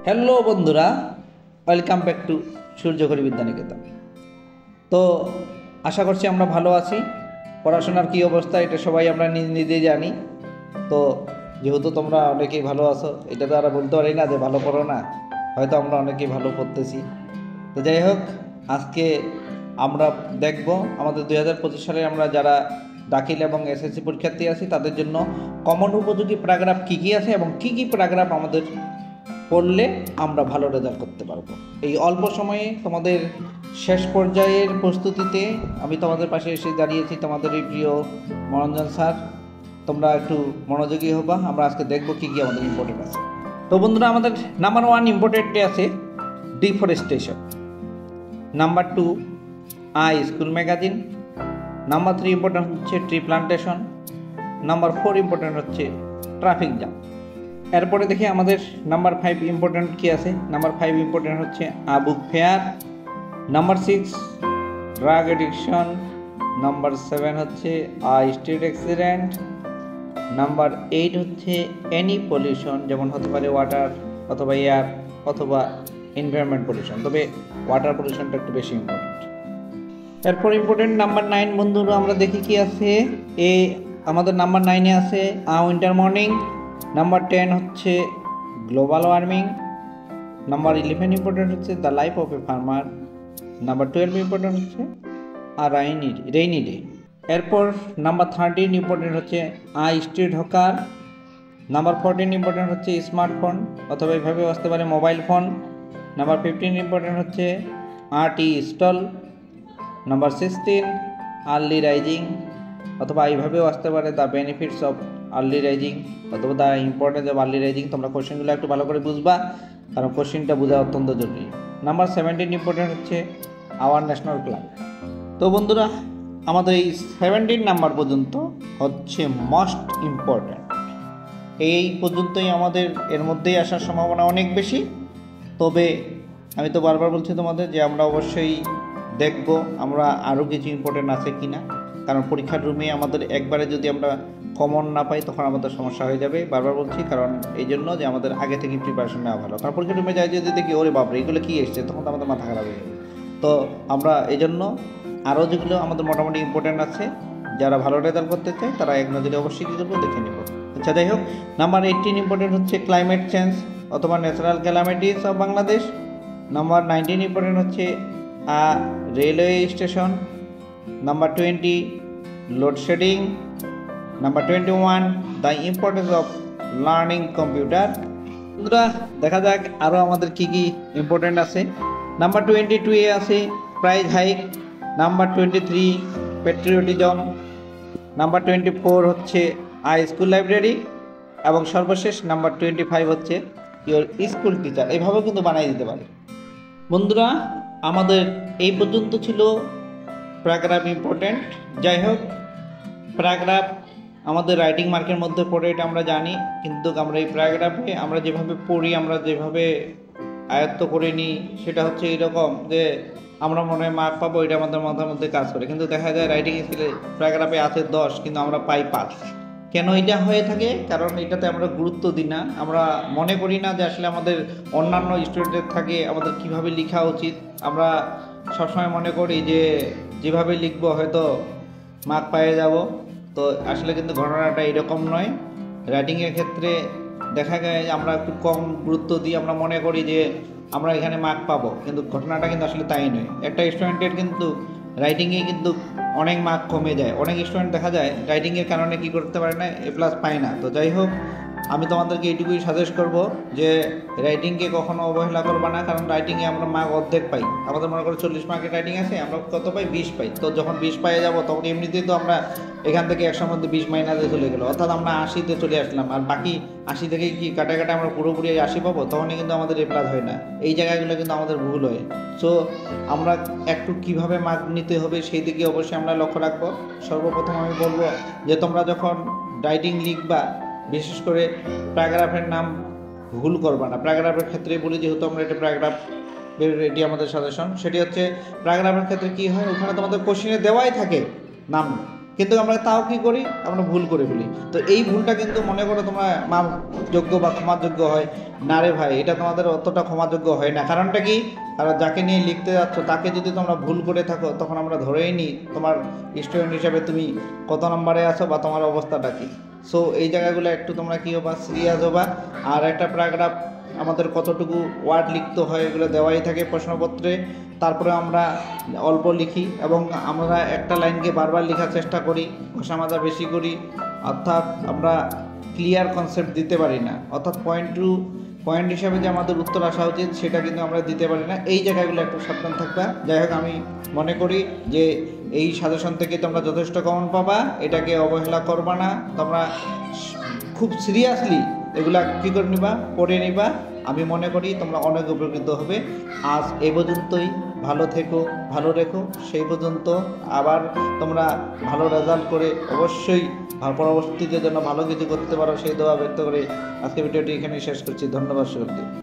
Hello বন্ধুরা, welcome back to সূর্যঘড়ি Vidyaniketan. তো আশা করছি আমরা ভালো আছি। পড়াশোনার কী অবস্থা এটা সবাই আমরা নিজেই জানি। তো যেহেতু তোমরা অনেকেই ভালো আছো, এটা তো আর বলতে পারি না যে ভালো পড়ো না, হয়তো আমরা অনেকেই ভালো পড়তেছি। তো যাই হোক, আজকে আমরা দেখব আমাদের 2025 সালে আমরা যারা দাখিল এবং এসএসসি পরীক্ষার্থী আছি তাদের জন্য কমন উপযোগী প্যারাগ্রাফ কী কী আছে এবং কী কী প্যারাগ্রাফ আমাদের পড়লে আমরা ভালো রেজাল্ট করতে পারবো। এই অল্প সময়ে তোমাদের শেষ পর্যায়ের প্রস্তুতিতে আমি তোমাদের পাশে এসে দাঁড়িয়েছি, তোমাদের এই প্রিয় মনোরঞ্জন স্যার। তোমরা একটু মনোযোগী হবা। আমরা আজকে দেখব কী কী আমাদের ইম্পর্টেন্ট আছে। তো বন্ধুরা, আমাদের নাম্বার 1 ইম্পর্টেন্টে আছে deforestation, number 2 school magazine, number 3 important হচ্ছে ট্রি প্লান্টেশন, নাম্বার 4 ইম্পর্টেন্ট হচ্ছে ট্রাফিক জ্যাম। এরপরে দেখি আমাদের নাম্বার 5 ইম্পর্টেন্ট কী আছে। নাম্বার 5 ইম্পর্টেন্ট হচ্ছে book fair, number 6 drug addiction, number 7 হচ্ছে স্ট্রিট অ্যাক্সিডেন্ট, নাম্বার 8 হচ্ছে এনি পলিউশন, যেমন হতে পারে ওয়াটার অথবা এয়ার অথবা এনভায়রনমেন্ট পলিউশন, তবে ওয়াটার পলিউশনটা একটু বেশি ইম্পর্টেন্ট। এরপর ইম্পর্টেন্ট নাম্বার 9 বন্ধুরা, আমরা দেখি কি আছে। আমাদের নাম্বার 9-এ আছে উইন্টার মর্নিং, নাম্বার 10 হচ্ছে গ্লোবাল ওয়ার্মিং, নাম্বার 11 ইম্পর্টেন্ট হচ্ছে the life of a farmer, number 12 important হচ্ছে রেইনি ডে। এরপর নাম্বার 13 ইম্পর্টেন্ট হচ্ছে স্ট্রিট হকার, নাম্বার 14 ইম্পর্টেন্ট হচ্ছে স্মার্টফোন অথবা এইভাবেও আসতে পারে মোবাইল ফোন, নাম্বার 15 ইম্পর্টেন্ট হচ্ছে tea stall, number 16 early rising অথবা এইভাবেও আসতে পারে the benefits of early rising অথবা the importance of early rising. তোমরা কোশ্চেনগুলো একটু ভালো করে বুঝবা, কারণ কোশ্চেনটা বোঝা অত্যন্ত জরুরি। নাম্বার 17 ইম্পর্টেন্ট হচ্ছে আওয়ার ন্যাশনাল ক্লাব। তো বন্ধুরা, আমাদের এই 17 নাম্বার পর্যন্ত হচ্ছে মোস্ট ইম্পর্ট্যান্ট। এই পর্যন্তই আমাদের এর মধ্যেই আসার সম্ভাবনা অনেক বেশি। তবে আমি তো বারবার বলছি তোমাদের যে আমরা অবশ্যই দেখব আমরা আরও কিছু ইম্পর্টেন্ট আছে কি না, কারণ পরীক্ষার রুমে আমাদের একবারে যদি আমরা কমন না পাই তখন আমাদের সমস্যা হয়ে যাবে। বারবার বলছি কারণ এই জন্য যে আমাদের আগে থেকে প্রিপারেশন নেওয়া ভালো, কারণ পরীক্ষার রুমে যাই যদি দেখি ওরে বাপরে এগুলো কী এসছে, তখন তো আমাদের মাথা খারাপ হয়ে যাবে। তো আমরা এই জন্য আরও যেগুলো আমাদের মোটামুটি ইম্পর্টেন্ট আছে, যারা ভালো রেজাল্ট করতে চায় তারা এক নজরে অবশ্যই কী করবো দেখে নেব। আচ্ছা, যাই হোক, নাম্বার 18 ইম্পর্টেন্ট হচ্ছে ক্লাইমেট চেঞ্জ অথবা natural calamities of Bangladesh, number 19 important হচ্ছে railway station, number 20 load shedding, number 21 the importance of learning computer. বন্ধুরা, দেখা যাক আরও আমাদের কী কী ইম্পর্টেন্ট আছে। নাম্বার 22-এ আছে price hike, number 23 patriotism, number 24 হচ্ছে স্কুল লাইব্রেরি এবং সর্বশেষ নাম্বার 25 হচ্ছে ইওর স্কুল টিচার। এইভাবেও কিন্তু বানিয়ে দিতে পারে। বন্ধুরা, আমাদের এই পর্যন্ত ছিল প্যারাগ্রাফ ইম্পর্টেন্ট। যাই হোক, প্যারাগ্রাফ আমাদের রাইটিং মার্কের মধ্যে পড়ে, এটা আমরা জানি, কিন্তু আমরা এই প্যারাগ্রাফে আমরা যেভাবে পড়ি, আমরা যেভাবে আয়ত্ত করে নিই, সেটা হচ্ছে এরকম যে আমরা মনে হয় মার্ক পাবো, এটা আমাদের মাথার মধ্যে কাজ করে। কিন্তু দেখা যায় রাইটিং স্কিলে প্যারাগ্রাফে আছে 10 কিন্তু আমরা পাই 5। কেন এটা হয়ে থাকে? কারণ এটাতে আমরা গুরুত্ব দিই না, আমরা মনে করি না যে আসলে আমাদের অন্যান্য স্টুডেন্টদের থাকে আমাদের কিভাবে লেখা উচিত। আমরা সবসময় মনে করি যে যেভাবে লিখবো হয়তো মার্ক পেয়ে যাব। তো আসলে কিন্তু ঘটনাটা এরকম নয়। রাইটিংয়ের ক্ষেত্রে দেখা যায় আমরা একটু কম গুরুত্ব দিই, আমরা মনে করি যে আমরা এখানে মার্ক পাবো, কিন্তু ঘটনাটা কিন্তু আসলে তাই নয়। একটা স্টুডেন্টের কিন্তু রাইটিংয়ে কিন্তু অনেক মার্ক কমে যায়। অনেক স্টুডেন্ট দেখা যায় রাইটিংয়ের কারণে কি করতে পারে না, A+ পায় না। তো যাই হোক, আমি তোমাদেরকে এইটুকুই সাজেস্ট করব যে রাইটিংকে কখনো অবহেলা করবা না, কারণ রাইটিংয়ে আমরা মার্ক অর্ধেক পাই। আমাদের মনে করো 40 মার্কের রাইটিং আছে, আমরা কত পাই? 20 পাই। তো যখন 20 পেয়ে যাব তখন এমনিতেই তো আমরা এখান থেকে 100 মধ্যে 20 মাইনাসে চলে গেলো, অর্থাৎ আমরা 80-তে চলে আসলাম। আর বাকি 80 থেকে কি কাটা আমরা পুরোপুরি 80 পাবো, তখনই কিন্তু আমাদের A+ হয় না। এই জায়গাগুলো কিন্তু আমাদের ভুল হয়। সো আমরা একটু কিভাবে মার্ক নিতে হবে সেই দিকে অবশ্যই আমরা লক্ষ্য রাখবো। সর্বপ্রথম আমি বলবো যে তোমরা যখন রাইটিং লিখবা, বিশেষ করে প্যারাগ্রাফের নাম ভুল করবা না। প্যারাগ্রাফের ক্ষেত্রে বলি, যেহেতু আমরা এটা প্যারাগ্রাফ এটি আমাদের সাজেশন, সেটি হচ্ছে প্যারাগ্রাফের ক্ষেত্রে কী হয়, ওখানে তোমাদের কোশ্চেনে দেওয়াই থাকে নাম, কিন্তু আমরা তাও কী করি, আমরা ভুল করে ফেলি। তো এই ভুলটা কিন্তু মনে করো তোমরা মাপযোগ্য বা ক্ষমাযোগ্য হয় না রে ভাই, এটা তোমাদের অতটা ক্ষমাযোগ্য হয় না। কারণটা কি? কারণ যাকে নিয়ে লিখতে যাচ্ছ তাকে যদি তোমরা ভুল করে থাকো, তখন আমরা ধরেই নিই তোমার স্টুডেন্ট হিসাবে তুমি কত নম্বরে আছো বা তোমার অবস্থাটা কী। সো এই জায়গাগুলো একটু তোমরা কী হবা, সিরিয়াস হবা। আর একটা প্যারাগ্রাফ আমাদের কতটুকু ওয়ার্ড লিখতে হয় এগুলো দেওয়াই থাকে প্রশ্নপত্রে। তারপরে আমরা অল্প লিখি এবং আমরা একটা লাইনকে বারবার লেখার চেষ্টা করি, ঘষা মাজা বেশি করি, অর্থাৎ আমরা ক্লিয়ার কনসেপ্ট দিতে পারি না, অর্থাৎ পয়েন্ট টু পয়েন্ট হিসাবে যে আমাদের উত্তর আসা উচিত সেটা কিন্তু আমরা দিতে পারি না। এই জায়গাগুলো একটু সাবধান থাকবা। যাই হোক, আমি মনে করি যে এই সাজেশন থেকে তোমরা যথেষ্ট কমন পাবা, এটাকে অবহেলা করবা না, তোমরা খুব সিরিয়াসলি এগুলা কী করে নিবা, পড়ে নিবা। আমি মনে করি তোমরা অনেক উপকৃত হবে। আজ এই পর্যন্তই, ভালো থেকো, ভালো রেখো। সেই পর্যন্ত আবার তোমরা ভালো রেজাল্ট করে অবশ্যই পরবর্তীতে যেন ভালো কিছু করতে পারো সেই দোয়া ব্যক্ত করে আজকে ভিডিওটি এখানে শেষ করছি। ধন্যবাদ সকলকে।